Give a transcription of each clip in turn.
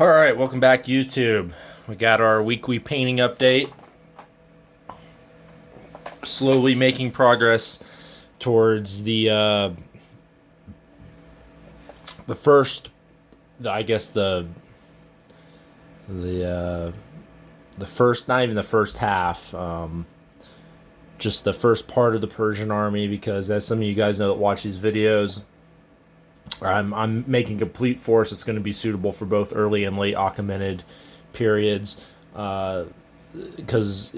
Alright, welcome back YouTube. We got our weekly painting update. Slowly making progress towards the first, I guess the first, not even the first half, just the first part of the Persian army, because as some of you guys know that watch these videos, I'm making complete force. It's going to be suitable for both early and late Achaemenid periods, because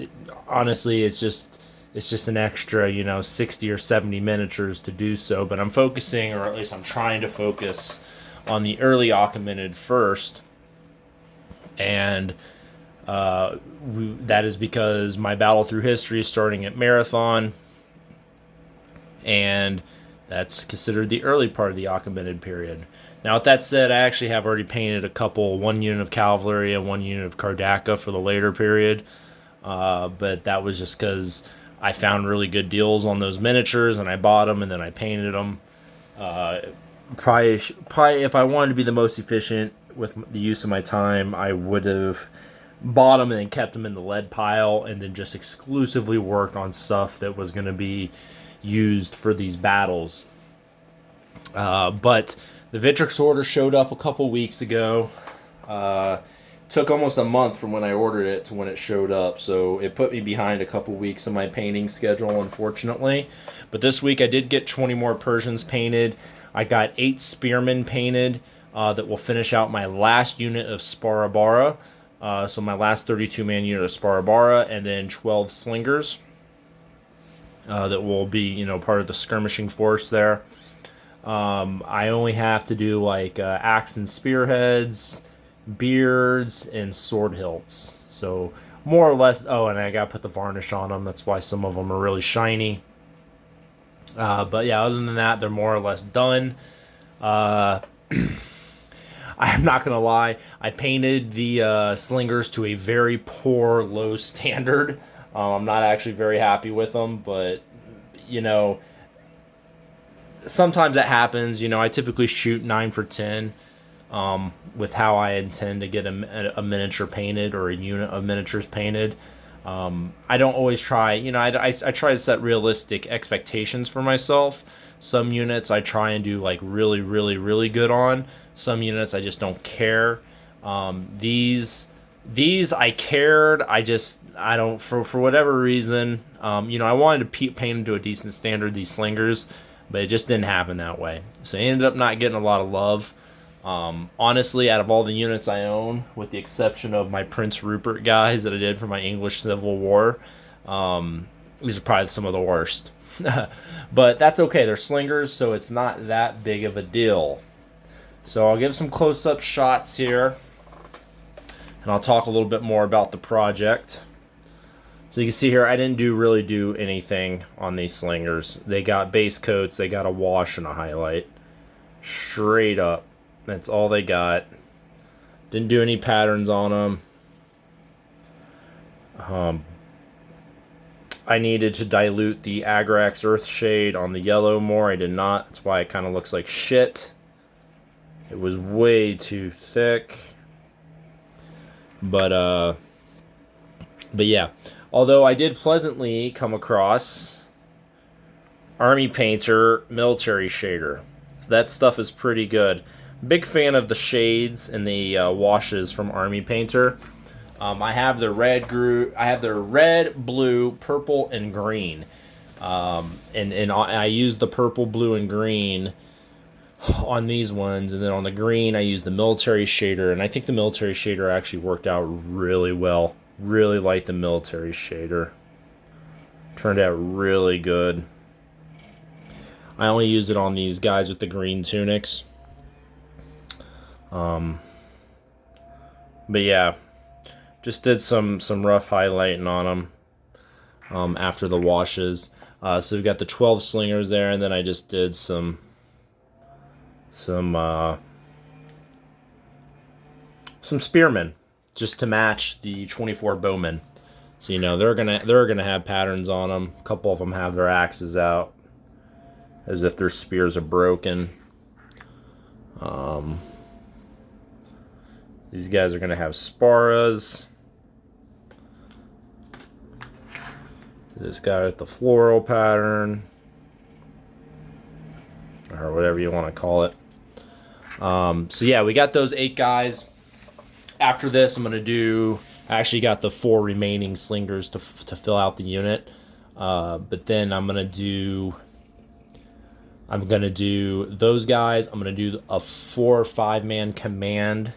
honestly, it's just an extra, 60 or 70 miniatures to do so. But I'm focusing, or at least I'm trying to focus, on the early Achaemenid first, and that is because my battle through history is starting at Marathon, and that's considered the early part of the Achaemenid period. Now, with that said, I actually have already painted one unit of cavalry and one unit of Kardaka for the later period, but that was just because I found really good deals on those miniatures, and I bought them, and then I painted them. Probably, if I wanted to be the most efficient with the use of my time, I would have bought them and then kept them in the lead pile, and then just exclusively worked on stuff that was going to be used for these battles. But the Victrix order showed up a couple weeks ago. Took almost a month from when I ordered it to when it showed up, so it put me behind a couple weeks in my painting schedule, unfortunately. But this week I did get 20 more Persians painted. I got 8 spearmen painted that will finish out my last unit of Sparabara. So my last 32-man unit of Sparabara, and then 12 slingers that will be, part of the skirmishing force there. I only have to do like axe and spearheads, beards, and sword hilts. So more or less. Oh, and I got to put the varnish on them. That's why some of them are really shiny. But yeah, other than that, they're more or less done. I'm not gonna lie, I painted the slingers to a very poor, low standard. I'm not actually very happy with them, but sometimes that happens. I typically shoot 9 for 10 with how I intend to get a miniature painted, or a unit of miniatures painted. I don't always try, I try to set realistic expectations for myself. Some units I try and do like really, really, really good on. Some units I just don't care. These I cared. I don't, for whatever reason. I wanted to paint them to a decent standard, these slingers, but it just didn't happen that way. So I ended up not getting a lot of love. Honestly, out of all the units I own, with the exception of my Prince Rupert guys that I did for my English Civil War, these are probably some of the worst. But that's okay. They're slingers, so it's not that big of a deal. So I'll give some close-up shots here, and I'll talk a little bit more about the project. So you can see here, I didn't really do anything on these slingers. They got base coats, they got a wash and a highlight. Straight up. That's all they got. Didn't do any patterns on them. I needed to dilute the Agrax Earthshade on the yellow more. I did not. That's why it kind of looks like shit. It was way too thick. But yeah. Although I did pleasantly come across Army Painter Military Shader. So that stuff is pretty good. Big fan of the shades and the washes from Army Painter. I have their red, blue, purple, and green. And I use the purple, blue, and green on these ones, and then on the green I use the military shader, and I think the military shader actually worked out really well. Really like the military shader. Turned out really good. I only use it on these guys with the green tunics. But yeah, just did some rough highlighting on them after the washes. So we've got the 12 slingers there, and then I just did some spearmen just to match the 24 bowmen. So they're gonna have patterns on them. A couple of them have their axes out, as if their spears are broken. These guys are going to have Sparas. This guy with the floral pattern, or whatever you want to call it. So yeah, we got those 8 guys. After this, I actually got the 4 remaining slingers to fill out the unit. But then I'm gonna do those guys. I'm gonna do a 4 or 5 man command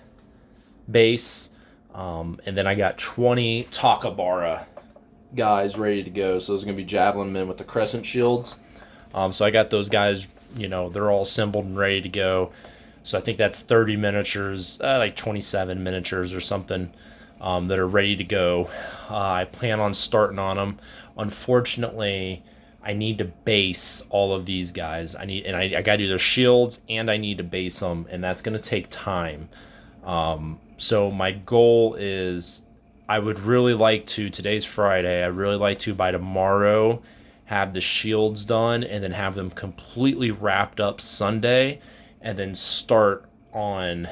base, and then I got 20 Takabara guys ready to go. So those are gonna be javelin men with the crescent shields. So I got those guys. They're all assembled and ready to go. So I think that's 30 miniatures, like 27 miniatures or something, that are ready to go. I plan on starting on them. Unfortunately, I need to base all of these guys. I gotta do their shields, and I need to base them, and that's gonna take time. So my goal is, I would really like to, today's Friday, I'd really like to, by tomorrow, have the shields done, and then have them completely wrapped up Sunday, and then start on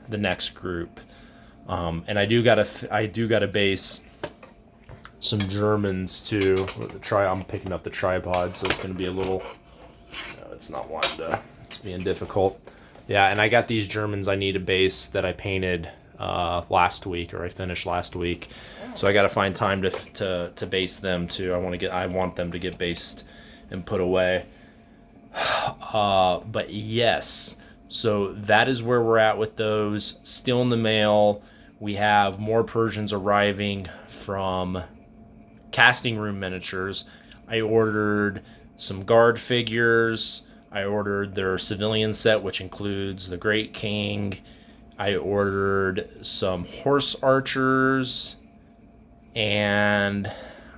the next group. And I do gotta base some Germans too. I'm picking up the tripod, so it's gonna be a little. No, it's not wanting to. It's being difficult. Yeah, and I got these Germans I need to base that I painted last week, or I finished last week. So I got to find time to base them too. I want them to get based and put away. But yes, so that is where we're at with those. Still in the mail. We have more Persians arriving from Casting Room Miniatures. I ordered some guard figures. I ordered their civilian set, which includes the Great King. I ordered some horse archers, and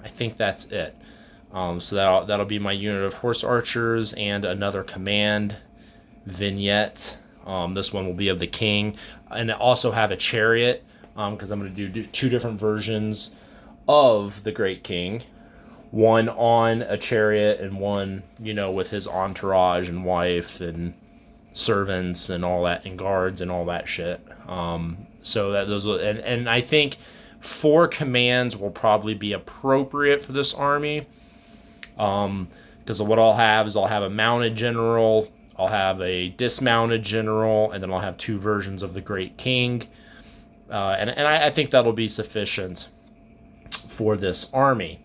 I think that's it. So that'll be my unit of horse archers and another command vignette. This one will be of the king, and I also have a chariot, because I'm going to do 2 different versions of the Great King. One on a chariot, and one, with his entourage and wife and servants and all that, and guards and all that shit. So that those will, and I think 4 commands will probably be appropriate for this army. Because what I'll have is I'll have a mounted general, I'll have a dismounted general, and then I'll have 2 versions of the Great King. And I think that'll be sufficient for this army.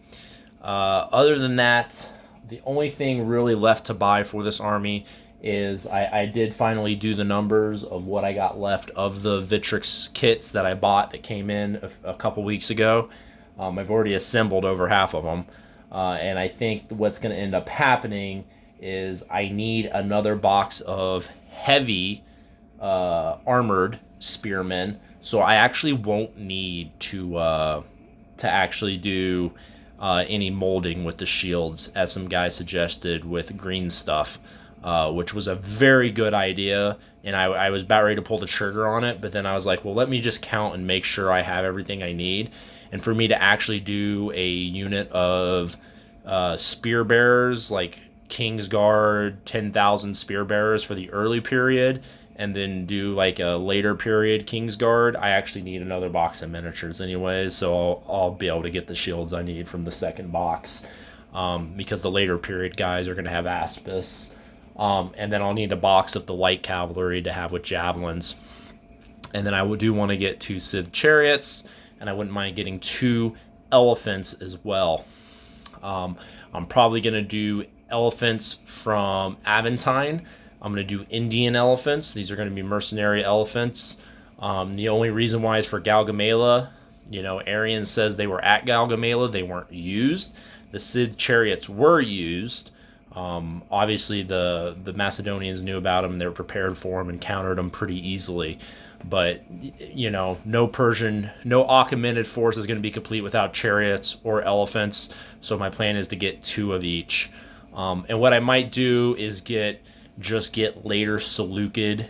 Other than that, the only thing really left to buy for this army is I did finally do the numbers of what I got left of the Vitrix kits that I bought that came in a couple weeks ago. I've already assembled over half of them. And I think what's going to end up happening is I need another box of heavy armored spearmen. So I actually won't need to actually do any molding with the shields, as some guys suggested with green stuff, which was a very good idea. And I was about ready to pull the trigger on it, but then I was like, well, let me just count and make sure I have everything I need. And for me to actually do a unit of spear bearers, like King's Guard, 10,000 spear bearers for the early period, and then do like a later period King's Guard, I actually need another box of miniatures anyways, so I'll be able to get the shields I need from the second box, because the later period guys are going to have Aspis, and then I'll need a box of the light cavalry to have with javelins, and then I do want to get 2 Sith chariots, and I wouldn't mind getting 2 elephants as well. I'm probably going to do elephants from Aventine. I'm going to do Indian elephants. These are going to be mercenary elephants. The only reason why is for Galgamela. Arian says they were at Galgamela. They weren't used. The Sith chariots were used. Obviously, the Macedonians knew about them. They were prepared for them and countered them pretty easily. But, no Persian, no Achaemenid force is going to be complete without chariots or elephants. So my plan is to get 2 of each. And what I might do is get later Seleucid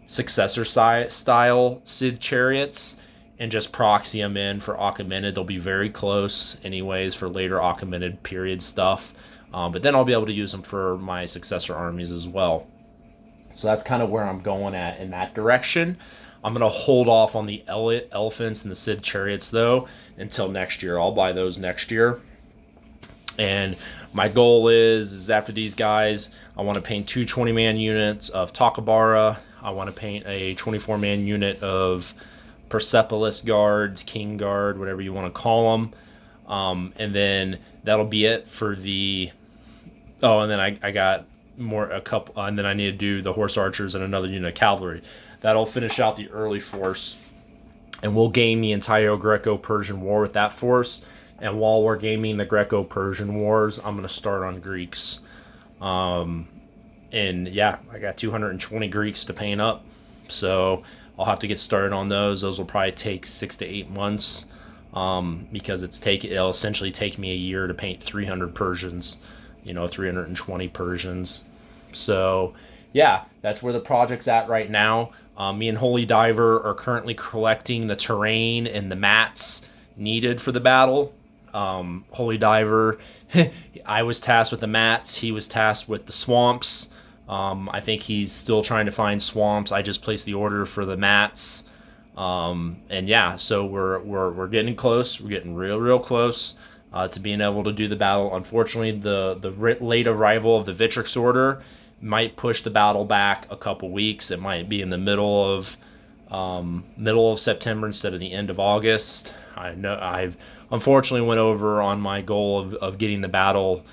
successor style Sith chariots and just proxy them in for Achaemenid. They'll be very close anyways for later Achaemenid period stuff. But then I'll be able to use them for my successor armies as well. So that's kind of where I'm going at in that direction. I'm going to hold off on the elephants and the Sith chariots, though, until next year. I'll buy those next year. And my goal is after these guys, I want to paint two 20-man units of Takabara. I want to paint a 24-man unit of Persepolis guards, King Guard, whatever you want to call them. And then that'll be it for the... Oh, and then I got a couple, and then I need to do the horse archers and another unit of cavalry. That'll finish out the early force, and we'll game the entire Greco-Persian War with that force. And while we're gaming the Greco-Persian Wars, I'm going to start on Greeks. And yeah, I got 220 Greeks to paint up, so I'll have to get started on those. Those will probably take 6 to 8 months, because it'll essentially take me a year to paint 300 Persians, 320 Persians. So yeah, that's where the project's at right now. Me and Holy Diver are currently collecting the terrain and the mats needed for the battle. Holy Diver, I was tasked with the mats. He was tasked with the swamps. I think he's still trying to find swamps. I just placed the order for the mats. And yeah, so we're getting close. We're getting real close to being able to do the battle. Unfortunately, the late arrival of the Vitrix order might push the battle back a couple weeks. It might be in the middle of September instead of the end of August. I know I've unfortunately went over on my goal of getting the battle,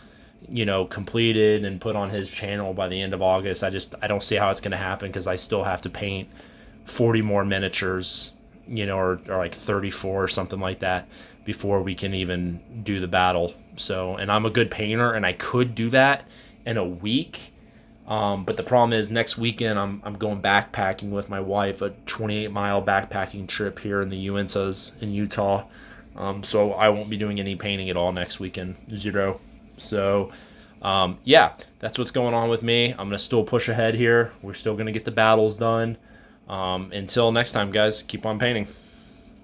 completed and put on his channel by the end of August. I don't see how it's going to happen, because I still have to paint 40 more miniatures, or like 34 or something like that before we can even do the battle. So, and I'm a good painter, and I could do that in a week. But the problem is next weekend I'm going backpacking with my wife, a 28-mile backpacking trip here in the Uintas in Utah. So I won't be doing any painting at all next weekend, 0. So yeah, that's what's going on with me. I'm gonna still push ahead here. We're still gonna get the battles done. Until next time, guys, keep on painting.